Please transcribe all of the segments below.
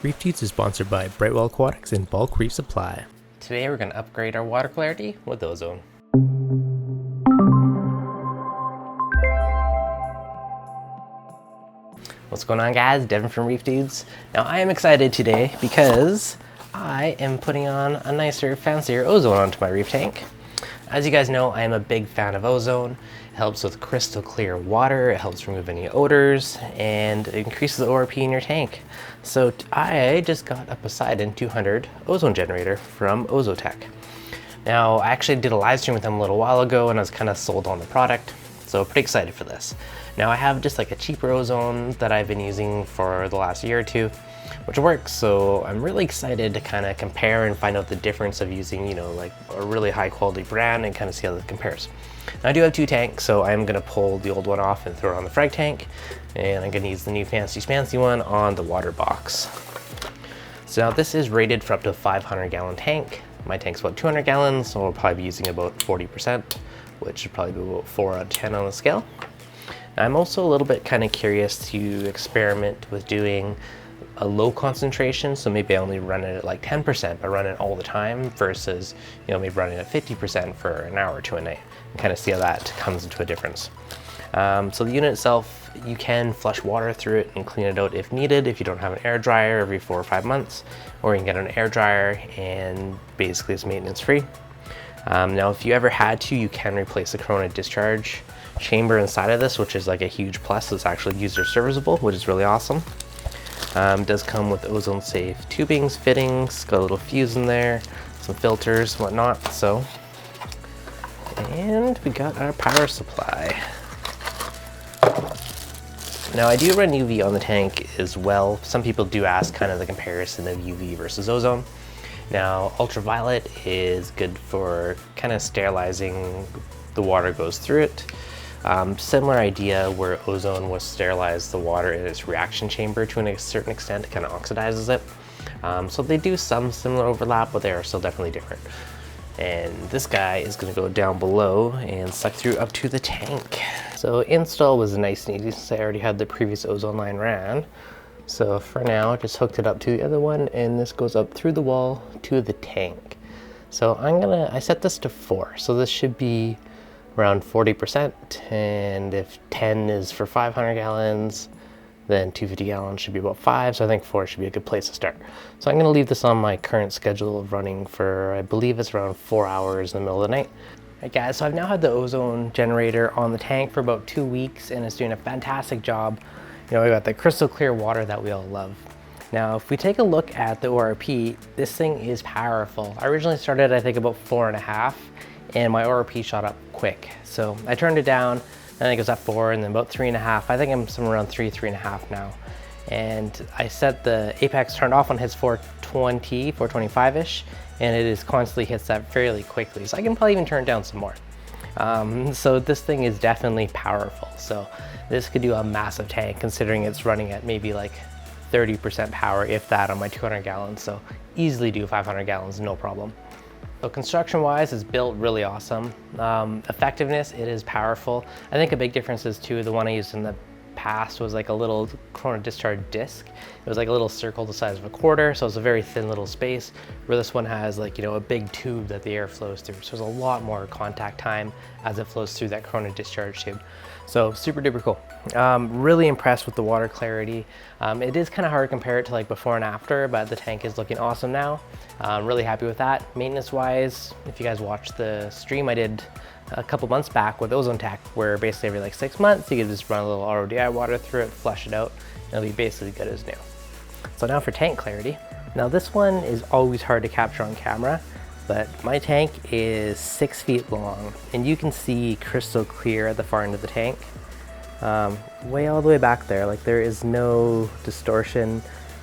ReefDudes is sponsored by Brightwell Aquatics and Bulk Reef Supply. Today we're going to upgrade our water clarity with ozone. What's going on, guys? Devin from ReefDudes. Now I am excited today because I am putting on a nicer, fancier ozone onto my reef tank. As you guys know, I am a big fan of ozone. It helps with crystal clear water, it helps remove any odors, and it increases the ORP in your tank. So I just got a Poseidon 200 ozone generator from Ozotech. Now, I actually did a live stream with them a little while ago and I was kind of sold on the product, so pretty excited for this. Now I have just like a cheaper ozone that I've been using for the last year or two, which works, so I'm really excited to kind of compare and find out the difference of using, you know, like a really high quality brand and kind of see how that compares. Now, I do have two tanks, so I'm going to pull the old one off and throw it on the frag tank, and I'm going to use the new fancy one on the water box. So now this is rated for up to a 500-gallon tank. My tank's about 200 gallons, so I'll probably be using about 40%, which would probably be about 4 out of 10 on the scale. I'm also a little bit kind of curious to experiment with doing a low concentration, so maybe I only run it at like 10%, but run it all the time versus, you know, maybe running at 50% for an hour or two a night, and kind of see how that comes into a difference. So the unit itself, you can flush water through it and clean it out if needed, if you don't have an air dryer every 4 or 5 months, or you can get an air dryer and basically it's maintenance free. Now, if you ever had to, you can replace the corona discharge chamber inside of this, which is like a huge plus. It's actually user serviceable, which is really awesome. It does come with ozone safe tubings, fittings, got a little fuse in there, some filters, whatnot. So, and we got our power supply. Now I do run UV on the tank as well. Some people do ask kind of the comparison of UV versus ozone. Now, ultraviolet is good for kind of sterilizing the water goes through it. Similar idea where ozone will sterilize the water in its reaction chamber to a certain extent, it kind of oxidizes it. So they do some similar overlap, but they are still definitely different. And this guy is going to go down below and suck through up to the tank. So install was nice and easy since I already had the previous ozone line ran. So for now, just hooked it up to the other one, and this goes up through the wall to the tank. So I set this to 4, so this should be around 40%, and if 10 is for 500 gallons, then 250 gallons should be about 5, so I think 4 should be a good place to start. So I'm going to leave this on my current schedule of running for, I believe it's around 4 hours in the middle of the night. Alright guys, so I've now had the ozone generator on the tank for about 2 weeks, and it's doing a fantastic job. You know, we got the crystal clear water that we all love. Now, if we take a look at the ORP, this thing is powerful. I originally started, I think, about 4.5, and my ORP shot up quick. So I turned it down, and I think it was at 4, and then about 3.5. I think I'm somewhere around 3.5 now. And I set the apex turned off on his 420, 425-ish, and it is constantly hits that fairly quickly. So I can probably even turn it down some more. So this thing is definitely powerful. So this could do a massive tank considering it's running at maybe like 30% power, if that, on my 200 gallons. So easily do 500 gallons, no problem. So construction wise, it's built really awesome. Effectiveness, it is powerful. I think a big difference is too, the one I used in the past was like a little corona discharge disc. It was like a little circle the size of a quarter, so it's a very thin little space, where this one has, like, you know, a big tube that the air flows through. So there's a lot more contact time as it flows through that corona discharge tube. So super duper cool. Really impressed with the water clarity. It is kind of hard to compare it to like before and after, but the tank is looking awesome now. Really happy with that. Maintenance wise, if you guys watched the stream I did a couple months back with Ozotech, where basically every like 6 months you can just run a little RODI water through it, flush it out, and it'll be basically good as new. So now for tank clarity. Now this one is always hard to capture on camera, but my tank is 6 feet long, and you can see crystal clear at the far end of the tank. Way all the way back there, like there is no distortion.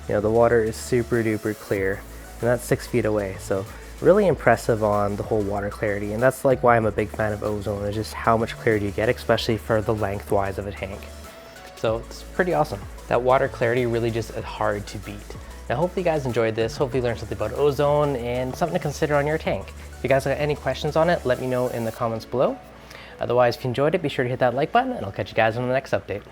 You know, the water is super duper clear, and that's 6 feet away. So really impressive on the whole water clarity, and that's like why I'm a big fan of ozone, is just how much clarity you get, especially for the lengthwise of a tank. So it's pretty awesome. That water clarity really just is hard to beat. Now hopefully you guys enjoyed this, hopefully you learned something about ozone and something to consider on your tank. If you guys have any questions on it, let me know in the comments below. Otherwise, if you enjoyed it, be sure to hit that like button, and I'll catch you guys on the next update.